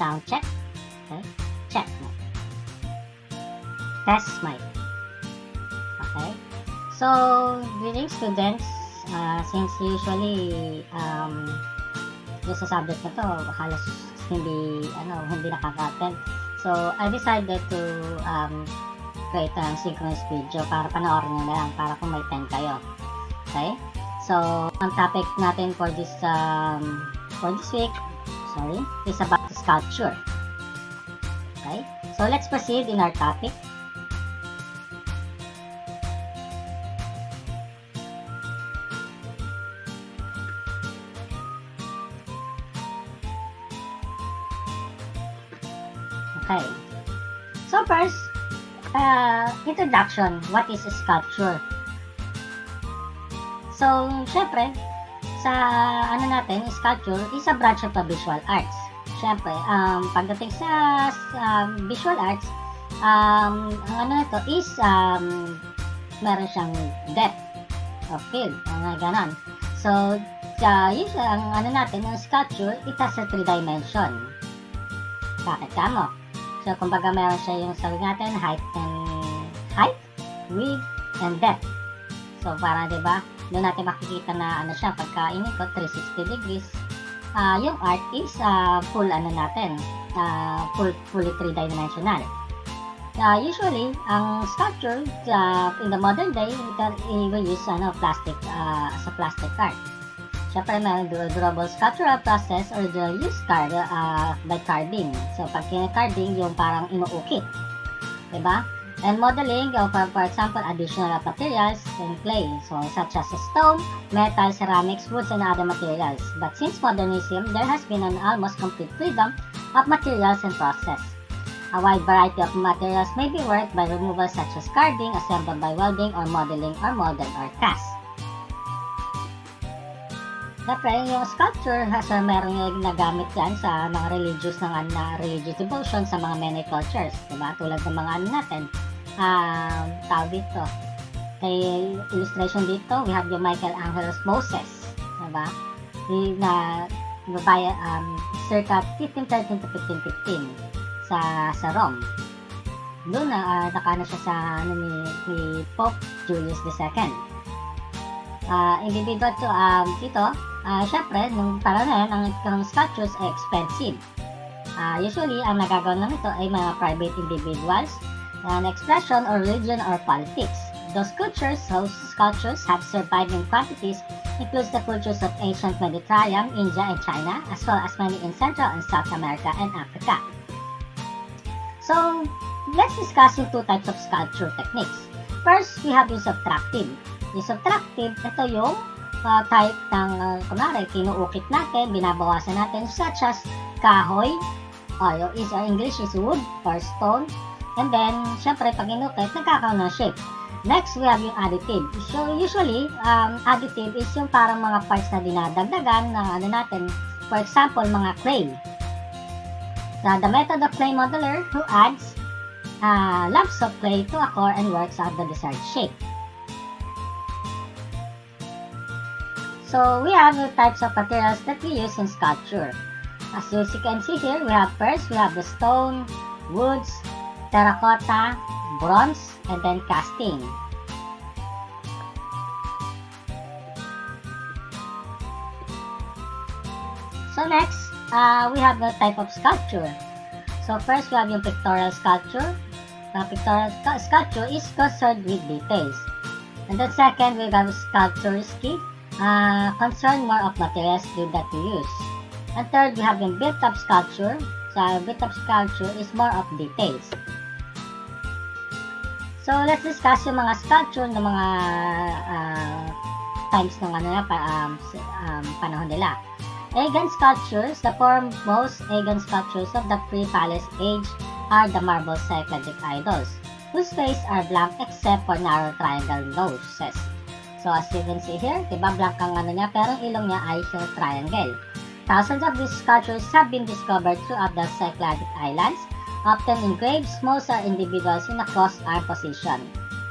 sound check. Okay, check. Test mic. Okay, so greetings students. Since usually yung sa subject na to halos hindi nakaka-attend, so I decided to create a synchronous video para panoorin nyo na lang para kung may time kayo. Okay, so ang topic natin for this week is about sculpture. Okay, so let's proceed in our topic. Okay, so first, introduction. What is a sculpture? So, syempre, sa sculpture is a branch of the visual arts. Syempre, pagdating sa visual arts, is meron siyang depth of field, ganon. So, usually, ang sculpture, it has a 3 dimension. Bakit kamo? So, kumbaga meron siya yung sabi natin, height, width, and depth. So, parang diba, doon natin makikita na siya, pagka inikot, 360 degrees. Yung art is fully 3-dimensional. Usually, ang sculpture, in the modern day, we use plastic, as a plastic art. Siyempre, may durable sculptural process or the use by carving. So, pag carving, yung parang inuukit. Diba? And modeling, for example, additional materials and clay. So, such as stone, metal, ceramics, woods, and other materials. But since modernism, there has been an almost complete freedom of materials and process. A wide variety of materials may be worked by removal such as carving, assembled by welding, or modeling, or molded, or cast. Siyempre, yung sculpture, meron yung nagamit yan sa mga religious devotion sa mga many cultures. Diba? Tulad ng mga natin, tawag dito. Kay illustration dito, we have yung Michelangelo's Moses. Diba? Circa 1513 to 1515 sa Rome. Doon nakano siya sa ni Pope Julius II. Individual to dito, syempre, nung panahon na yan, ang sculptures ay expensive. Usually, ang nagagawa lang ito ay mga private individuals, an expression or religion or politics. Those sculptures have survived in quantities, includes the cultures of ancient Mediterranean, India, and China, as well as many in Central and South America and Africa. So, let's discuss yung 2 types of sculpture techniques. First, we have yung subtractive. Yung subtractive, ito yung type ng, kunwari, kinuukit natin, binabawasan natin, such as kahoy, English is wood or stone, and then, syempre, pag inukit, nagkakaroon ng shape. Next, we have yung additive. So, usually, additive is yung parang mga parts na dinadagdagan ng natin, for example, mga clay. The method of clay modeler who adds lumps of clay to a core and works out the desired shape. So, we have the types of materials that we use in sculpture. As you can see here, we have the stone, woods, terracotta, bronze, and then casting. So, next, we have the type of sculpture. So, first, we have yung pictorial sculpture. The pictorial sculpture is concerned with details. And then second, we have sculpture concern more of materials that we use. And third, we have yung built-up sculpture. So, built-up sculpture is more of details. So, let's discuss yung mga sculpture ng mga times ng panahon nila. Aegean sculptures, the foremost Aegean sculptures of the pre-Palace age are the marble cycladic idols, whose faces are blank except for narrow triangle noses. So, as you can see here, diba, blank ang pero ilong niya ay triangle. Thousands of these sculptures have been discovered throughout the Cycladic Islands, often engraved. Most are individuals in a cross-arm position.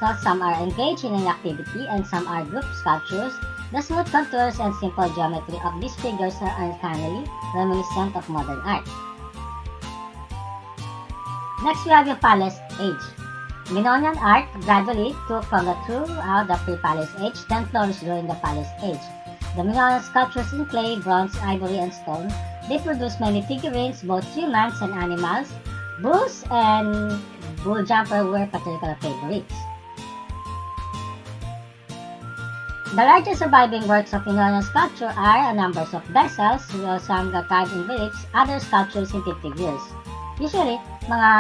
So, some are engaged in an activity and some are group sculptures. The smooth contours and simple geometry of these figures are uncannily reminiscent of modern art. Next, we have yung Palace Age. Minoan art gradually took from throughout the pre-Palace Age, then flourished during the Palace Age. The Minoan sculptures in clay, bronze, ivory, and stone. They produced many figurines, both humans and animals. Bulls and bull jumper were particular favorites. The largest surviving works of Minoan sculpture are a number of vessels, some carved in reliefs, other sculptures in figures. Usually, mga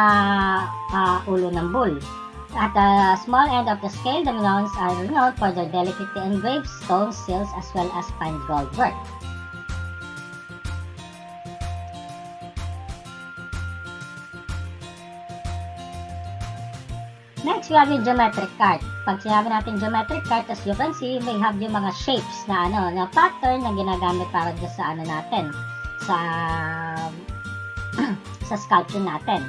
ulo ng bull. At the small end of the scale, the Minoans are renowned for their delicately engraved stone seals as well as fine gold work. Next, we have yung geometric art. Pag sinabi natin geometric art, as you can see, we have yung mga shapes na na pattern na ginagamit para sa natin, sa sculpture natin.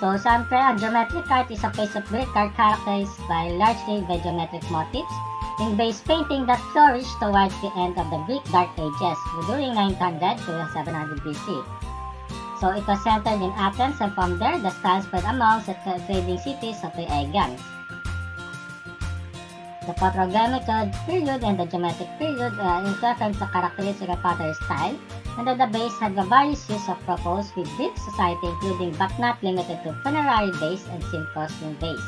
So, siyempre, ang geometric art is a piece of Greek art characterized largely by geometric motifs in base painting that flourished towards the end of the Greek Dark Ages, during 900 to 700 BC. So, it was centered in Athens, and from there, the style spread amongst the trading cities of the Aegeans. The Proto-Geometric period and the Geometric period influenced the characteristic of pottery style, and the base had the various use of propose with Greek society, including but not limited to funerary base and symposium base.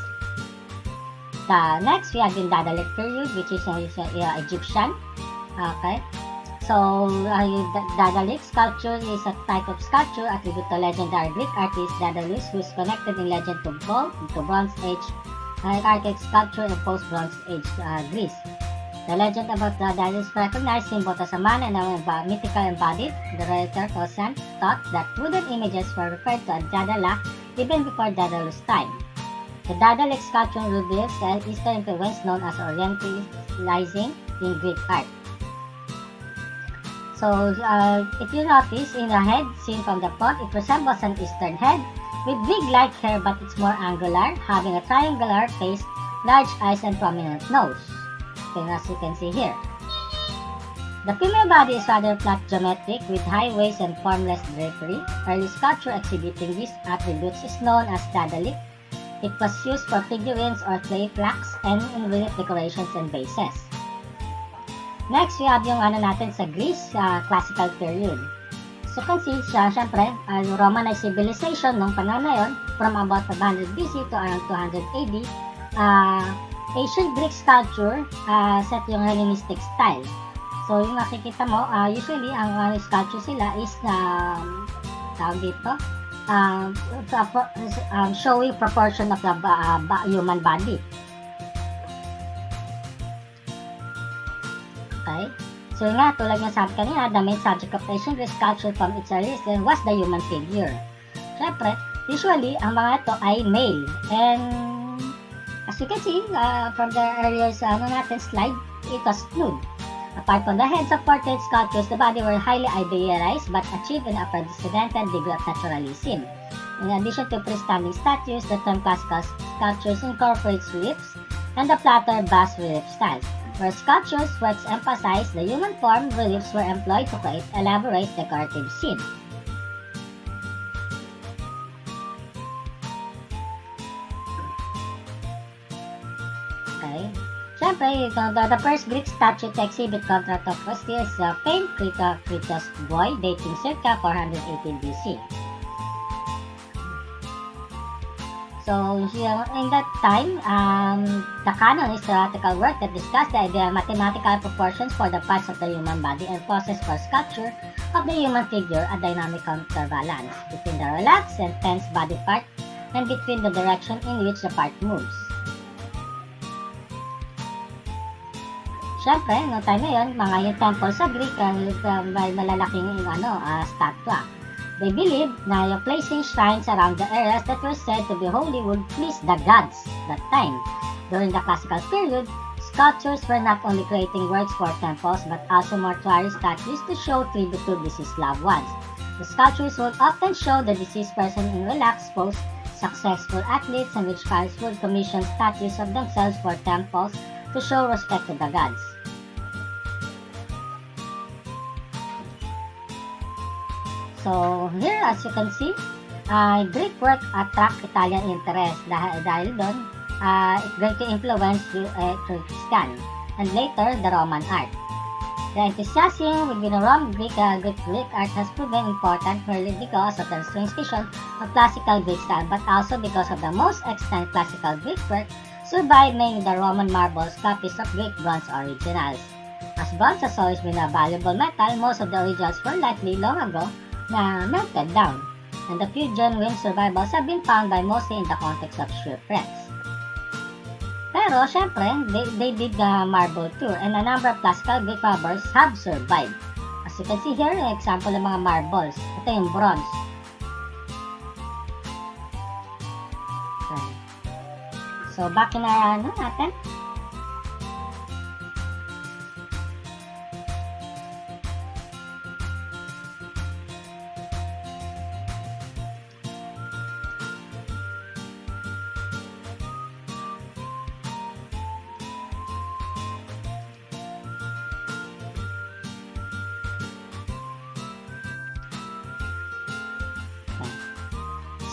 Next, we have the Daedalic period, which is Egyptian. Okay. So, Daedalic sculpture is a type of sculpture attributed to legendary Greek artist Daedalus, who is connected in legend to Bronze Age archaic sculpture in post-Bronze Age Greece. The legend about Daedalus recognized him both as a man and a mythical embodied. The writer Kosan thought that wooden images were referred to as Daedala even before Daedalus' time. The Daedalic sculpture reveals an Eastern influence known as Orientalizing in Greek art. So, if you notice, in the head seen from the front, it resembles an Eastern head with wig-like hair, but it's more angular, having a triangular face, large eyes, and prominent nose. Okay, as you can see here. The female body is rather flat geometric with high waist and formless drapery. Early sculpture exhibiting these attributes is known as Daedalic. It was used for figurines or clay plaques and in relief decorations and bases. Next, we have yung natin sa Greece, classical period. So, you can see, syempre, Romanized civilization nung panahon na yun, from about 500 BC to around 200 AD, ancient Greek sculpture set yung Hellenistic style. So, yung nakikita mo, usually, ang sculpture sila is tawag dito, showing proportion of the human body. Okay? So nga, tulad nga sabi kanina, the main subject of ancient Greek sculpture from its earliest was the human figure. Siyempre, usually, ang mga ito ay male. And as you can see, from the earlier slide, it was nude. Apart from the heads of portrait sculptures, the body were highly idealized but achieved an unprecedented degree of naturalism. In addition to freestanding statues, the term classical sculptures incorporates reliefs and the platter bas relief styles. Where sculptures works emphasize the human form, reliefs were employed to create elaborate decorative scenes. Okay. Siyempre, the first Greek statue to exhibit contract of Christie is famed Critias boy dating circa 418 BC. So, in that time, the canon is theoretical work that discussed the idea of mathematical proportions for the parts of the human body and process for sculpture of the human figure, a dynamic counterbalance between the relaxed and tense body part and between the direction in which the part moves. Siyempre, noong time na yun, mga yung temple sa Greek, may malalaking statua. They believed na yung placing shrines around the areas that were said to be holy would please the gods that time. During the classical period, sculptures were not only creating works for temples but also mortuary statues to show tribute to deceased loved ones. The sculptures would often show the deceased person in relaxed pose, successful athletes, and witchcrafts would commission statues of themselves for temples to show respect to the gods. So here, as you can see, Greek work attract Italian interest dahil doon, it greatly influenced Etruscan and later the Roman art. The enthusiasm within Greek art has proven important merely because of the translation of classical Greek style, but also because of the most extant classical Greek work survived, mainly the Roman marbles copies of Greek bronze originals. As bronze has always been a valuable metal, most of the originals were likely long ago na melted down, and the few genuine survivals have been found by mostly in the context of shipwrecks. Pero, syempre, they did the marble too, and a number of classical Greek marbles have survived. As you can see here, example ng mga marbles. Ito yung bronze. Okay. So, back in our, natin.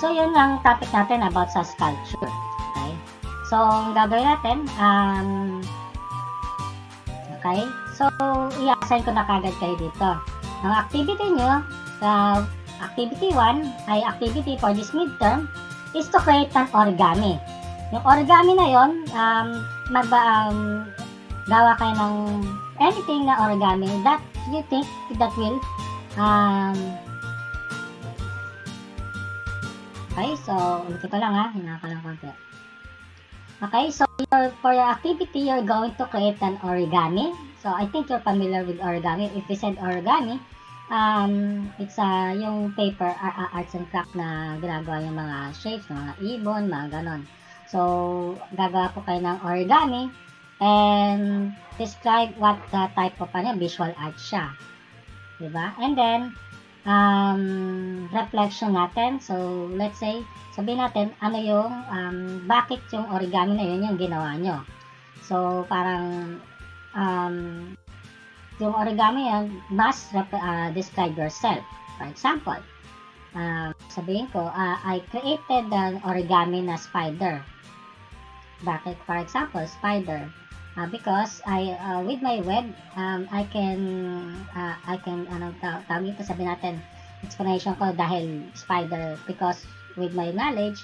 So, yun ang topic natin about sa sculpture. Okay? So, ang gagawin natin, okay? So, i-assign ko na kagad kayo dito. Ang activity nyo, sa activity 1, ay activity for this midterm, is to create an origami. Yung origami na yun, gawa kayo ng anything na origami that you think that will, okay, so, ulit ko lang hinaka lang konti. Okay, so for your activity, you're going to create an origami. So, I think you're familiar with origami. If we said origami, it's yung paper arts and craft na ginagawa yung mga shapes, mga ibon, mga ganon. So, gagawa po kayo ng origami and describe what the type of visual art siya. Diba? And then, reflection natin. So, let's say, sabihin natin, ano yung, bakit yung origami na yun yung ginawa nyo. So, parang, yung origami yan, must describe yourself. For example, sabihin ko, I created an origami na spider. Bakit? For example, spider. Because with my web, I can tawag ito, sabihin natin, explanation ko dahil spider, because with my knowledge,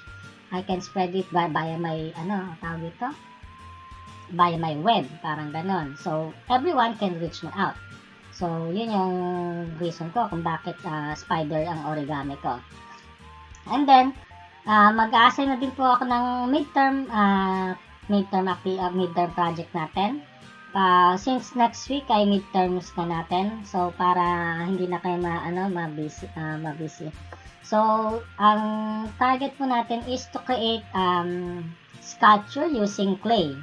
I can spread it via my, tawag ito, via my web, parang ganon. So, everyone can reach me out. So, yun yung reason ko kung bakit spider ang origami ko. And then, mag-a-assign na din po ako ng midterm project natin. Since next week ay midterms na natin. So, para hindi na kayo mabusy. So, ang target po natin is to create sculpture using clay.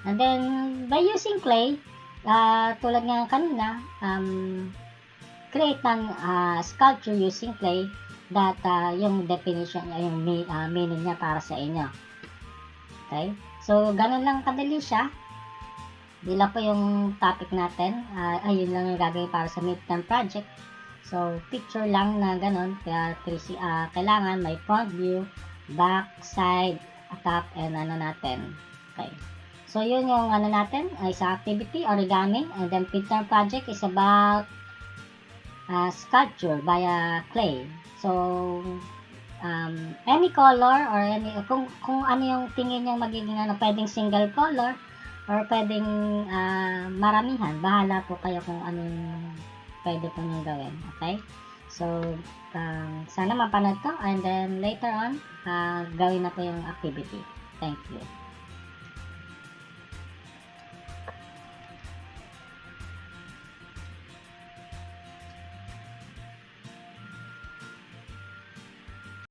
And then, by using clay, tulad nga kanina, create ng sculpture using clay that yung definition, yung meaning niya para sa inyo. Okay? So, ganun lang kadali siya. Di lang po yung topic natin. Ayun lang yung gagawin para sa midterm project. So, picture lang na ganun. Kaya, kailangan may front view, back, side, top, and natin. Okay. So, yun yung natin, sa activity, origami. And then, midterm project is about sculpture via clay. So, any color or kung ano yung tingin nyo magiging pwedeng single color or pwedeng maramihan, bahala po kayo kung anong pwede po nyo gawin. Okay? So, sana mapanood to, and then later on, gawin na po yung activity. Thank you.